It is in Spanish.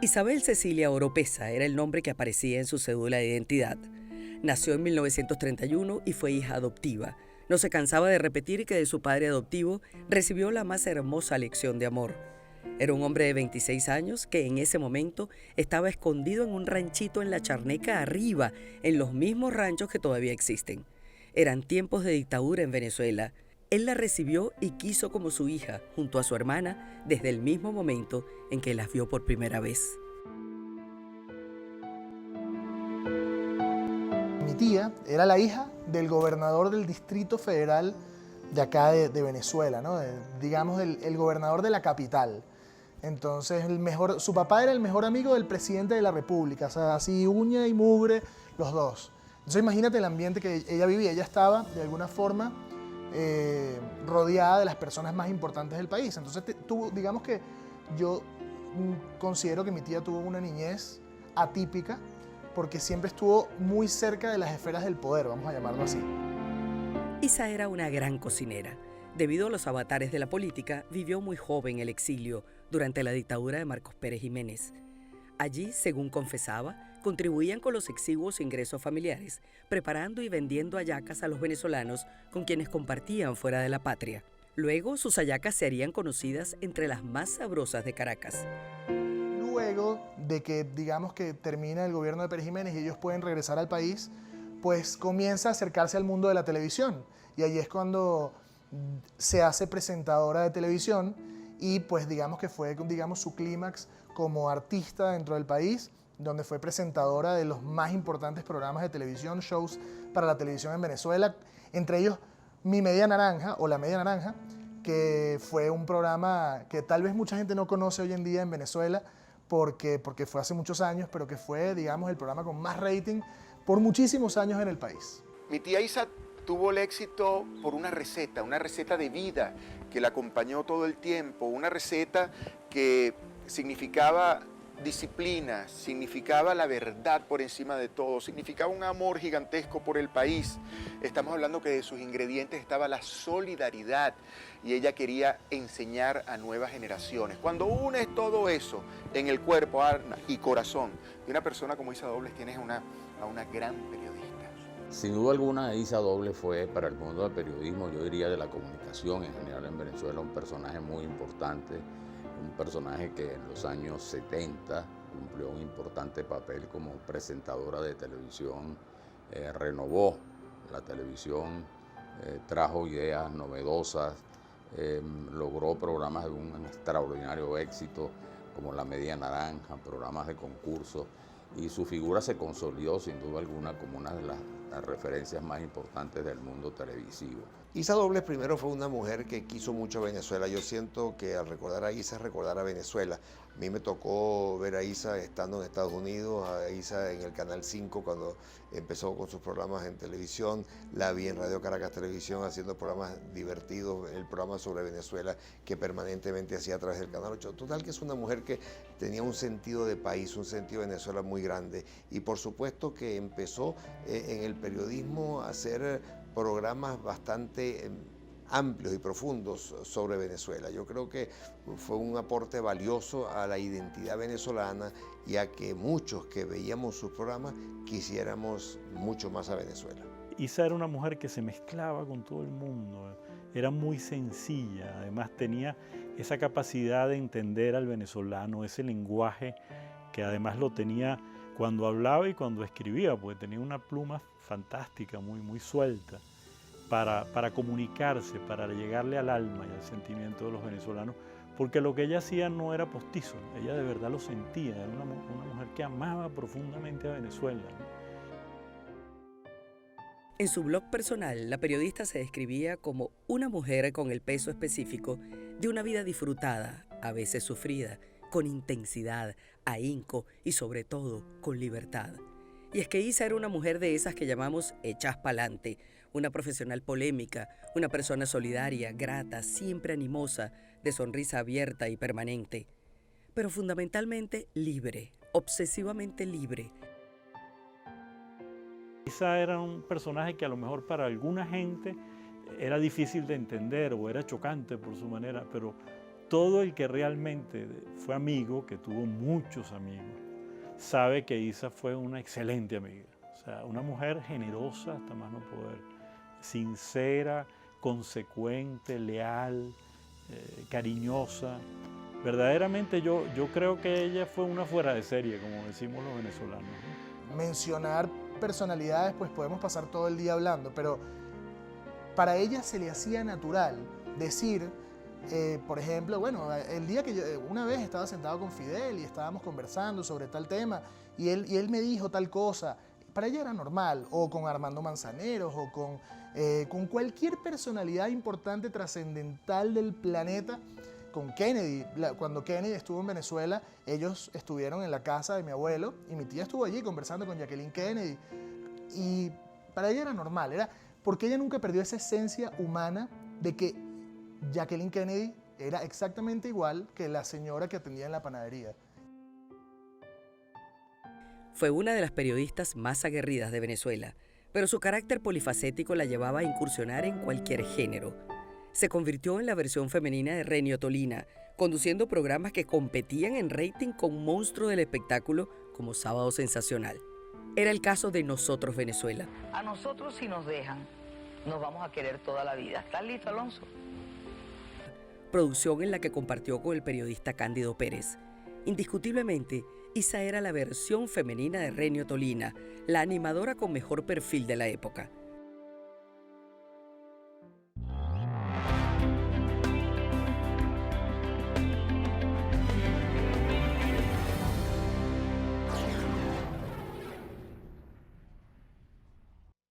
Isabel Cecilia Oropesa era el nombre que aparecía en su cédula de identidad. Nació en 1931 y fue hija adoptiva. No se cansaba de repetir que de su padre adoptivo recibió la más hermosa lección de amor. Era un hombre de 26 años que en ese momento estaba escondido en un ranchito en la Charneca arriba, en los mismos ranchos que todavía existen. Eran tiempos de dictadura en Venezuela. Él la recibió y quiso como su hija, junto a su hermana, desde el mismo momento en que las vio por primera vez. Mi tía era la hija del gobernador del Distrito Federal de acá de Venezuela, ¿no? Digamos, el gobernador de la capital. Entonces, su papá era el mejor amigo del presidente de la República, o sea, así uña y mugre los dos. Entonces, imagínate el ambiente que ella vivía. Ella estaba, de alguna forma, rodeada de las personas más importantes del país. Entonces, digamos que yo considero que mi tía tuvo una niñez atípica porque siempre estuvo muy cerca de las esferas del poder, vamos a llamarlo así. Isa era una gran cocinera. Debido a los avatares de la política, vivió muy joven el exilio durante la dictadura de Marcos Pérez Jiménez. Allí, según confesaba, contribuían con los exiguos ingresos familiares, preparando y vendiendo hallacas a los venezolanos con quienes compartían fuera de la patria. Luego, sus hallacas se harían conocidas entre las más sabrosas de Caracas. Luego de que, digamos que termina el gobierno de Pérez Jiménez y ellos pueden regresar al país, pues comienza a acercarse al mundo de la televisión. Y ahí es cuando se hace presentadora de televisión y pues digamos que fue su clímax como artista dentro del país, donde fue presentadora de los más importantes programas de televisión, shows para la televisión en Venezuela, entre ellos Mi Media Naranja o La Media Naranja, que fue un programa que tal vez mucha gente no conoce hoy en día en Venezuela porque fue hace muchos años, pero que fue, digamos, el programa con más rating por muchísimos años en el país. Mi tía Isa tuvo el éxito por una receta de vida que la acompañó todo el tiempo, una receta que significaba disciplina, significaba la verdad por encima de todo, significaba un amor gigantesco por el país. Estamos hablando que de sus ingredientes estaba la solidaridad y ella quería enseñar a nuevas generaciones. Cuando unes todo eso en el cuerpo, alma y corazón de una persona como Isa Dobles, tienes a una gran periodista. Sin duda alguna, Isa Dobles fue para el mundo del periodismo, yo diría de la comunicación en general en Venezuela, un personaje muy importante, un personaje que en los años 70 cumplió un importante papel como presentadora de televisión, renovó la televisión, trajo ideas novedosas, logró programas de un extraordinario éxito como La Media Naranja, programas de concurso, y su figura se consolidó sin duda alguna como una de las referencias más importantes del mundo televisivo. Isa Dobles primero fue una mujer que quiso mucho a Venezuela. Yo siento que al recordar a Isa es recordar a Venezuela. A mí me tocó ver a Isa estando en Estados Unidos, a Isa en el Canal 5 cuando empezó con sus programas en televisión. La vi en Radio Caracas Televisión haciendo programas divertidos, el programa sobre Venezuela que permanentemente hacía a través del Canal 8. Total que es una mujer que tenía un sentido de país, un sentido de Venezuela muy grande. Y por supuesto que empezó en el periodismo a hacer programas bastante amplios y profundos sobre Venezuela. Yo creo que fue un aporte valioso a la identidad venezolana y a que muchos que veíamos sus programas quisiéramos mucho más a Venezuela. Isa era una mujer que se mezclaba con todo el mundo, era muy sencilla, además tenía esa capacidad de entender al venezolano, ese lenguaje que además lo tenía cuando hablaba y cuando escribía, porque tenía una pluma fantástica, muy suelta, para comunicarse, para llegarle al alma y al sentimiento de los venezolanos, porque lo que ella hacía no era postizo, ella de verdad lo sentía, era una mujer que amaba profundamente a Venezuela, ¿no? En su blog personal, la periodista se describía como una mujer con el peso específico de una vida disfrutada, a veces sufrida, con intensidad, ahínco y sobre todo con libertad. Y es que Isa era una mujer de esas que llamamos hechas pa'lante, una profesional polémica, una persona solidaria, grata, siempre animosa, de sonrisa abierta y permanente, pero fundamentalmente libre, obsesivamente libre. Isa era un personaje que a lo mejor para alguna gente era difícil de entender o era chocante por su manera, pero todo el que realmente fue amigo, que tuvo muchos amigos, sabe que Isa fue una excelente amiga. O sea, una mujer generosa hasta más no poder, sincera, consecuente, leal, cariñosa. Verdaderamente yo creo que ella fue una fuera de serie, como decimos los venezolanos, ¿no? Mencionar personalidades, pues podemos pasar todo el día hablando, pero para ella se le hacía natural decir, por ejemplo, bueno, el día que yo, una vez estaba sentado con Fidel y estábamos conversando sobre tal tema y él me dijo tal cosa, para ella era normal, o con Armando Manzaneros, o con cualquier personalidad importante, trascendental del planeta. Con Kennedy, cuando Kennedy estuvo en Venezuela, ellos estuvieron en la casa de mi abuelo y mi tía estuvo allí conversando con Jacqueline Kennedy. Y para ella era normal, era porque ella nunca perdió esa esencia humana de que Jacqueline Kennedy era exactamente igual que la señora que atendía en la panadería. Fue una de las periodistas más aguerridas de Venezuela, pero su carácter polifacético la llevaba a incursionar en cualquier género. Se convirtió en la versión femenina de Renio Tolina, conduciendo programas que competían en rating con un monstruo del espectáculo como Sábado Sensacional. Era el caso de Nosotros Venezuela. A nosotros, si nos dejan, nos vamos a querer toda la vida. ¿Estás listo, Alonso? Producción en la que compartió con el periodista Cándido Pérez. Indiscutiblemente, Isa era la versión femenina de Renio Tolina, la animadora con mejor perfil de la época.